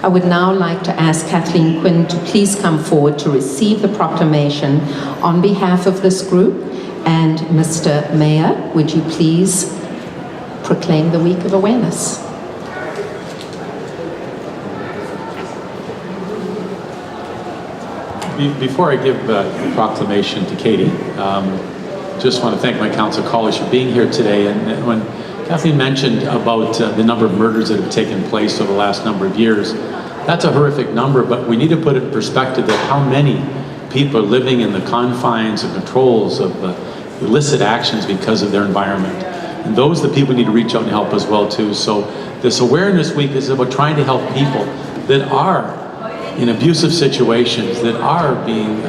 I would now like to ask Kathleen Quinn to please come forward to receive the proclamation on behalf of this group. And Mr. Mayor, would you please proclaim the Week of Awareness? Before I give the proclamation to Katie, just want to thank my council colleagues for being here today. And when Kathleen mentioned about the number of murders that have taken place over the last number of years, that's a horrific number, but we need to put it in perspective that how many people are living in the confines and controls of illicit actions because of their environment. And those are the people we need to reach out and help as well too. So this Awareness Week is about trying to help people that are in abusive situations, that are being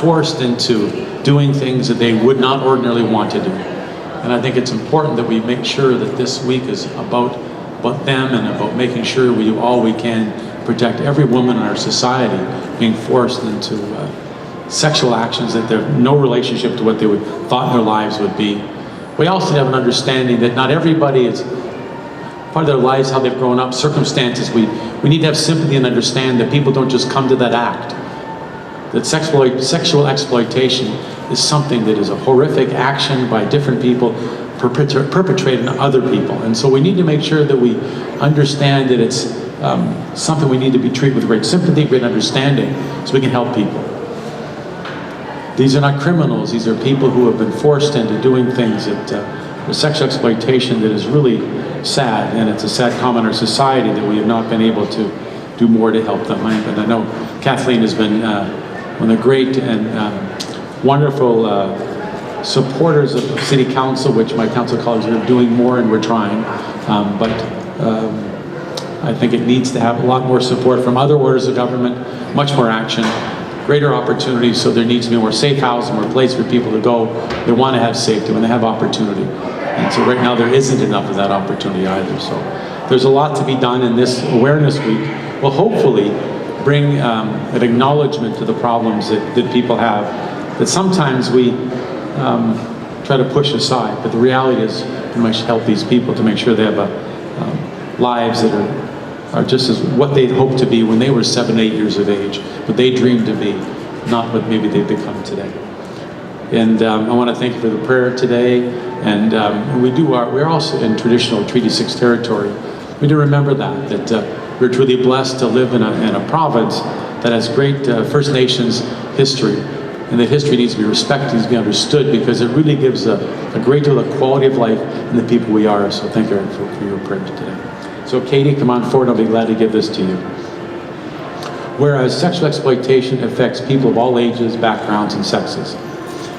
forced into doing things that they would not ordinarily want to do. And I think it's important that we make sure that this week is about them and about making sure we do all we can to protect every woman in our society being forced into sexual actions that have no relationship to what they would thought their lives would be. We also have an understanding that not everybody is part of their lives, how they've grown up, circumstances. We need to have sympathy and understand that people don't just come to that act. That sexual exploitation is something that is a horrific action by different people perpetrated on other people. And so we need to make sure that we understand that it's something we need to be treated with great sympathy, great understanding, so we can help people. These are not criminals. These are people who have been forced into doing things that sexual exploitation that is really sad, and it's a sad comment in our society that we have not been able to do more to help them. And I know Kathleen has been one of the great and wonderful supporters of City Council, which my council colleagues are doing more, and we're trying. But I think it needs to have a lot more support from other orders of government, much more action, greater opportunities, so there needs to be more safe housing, more place for people to go. They want to have safety when they have opportunity. And so right now there isn't enough of that opportunity either. So there's a lot to be done, in this Awareness Week will hopefully bring an acknowledgement to the problems that people have, that sometimes we try to push aside. But the reality is we must help these people to make sure they have lives that are just as what they hoped to be when they were 7, 8 years of age, what they dreamed to be, not what maybe they've become today. And I want to thank you for the prayer today. And we're also in traditional Treaty 6 territory. We do remember that we're truly blessed to live in a province that has great First Nations history. And that history needs to be respected, needs to be understood, because it really gives a great deal of quality of life in the people we are. So thank you for your prayers today. So Katie, come on forward. I'll be glad to give this to you. Whereas sexual exploitation affects people of all ages, backgrounds, and sexes.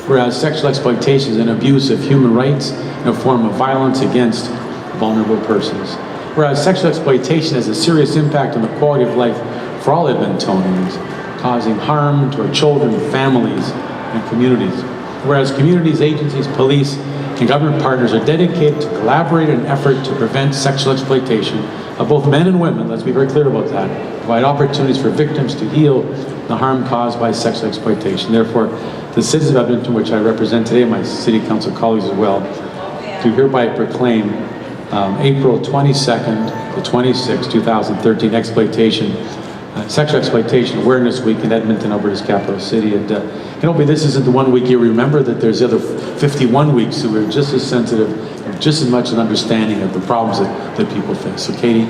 Whereas sexual exploitation is an abuse of human rights and a form of violence against vulnerable persons. Whereas sexual exploitation has a serious impact on the quality of life for all Edmontonians, causing harm to our children, families, and communities. Whereas communities, agencies, police, and government partners are dedicated to collaborate in an effort to prevent sexual exploitation of both men and women, let's be very clear about that, provide opportunities for victims to heal the harm caused by sexual exploitation. Therefore, the citizens of Edmonton, which I represent today, my City Council colleagues as well, do hereby proclaim April 22nd to 26, 2013, Sexual Exploitation Awareness Week in Edmonton, Alberta's capital city. And hopefully this isn't the one week you remember, that there's the other 51 weeks, so we're just as sensitive, just as much an understanding of the problems that people face. So Katie,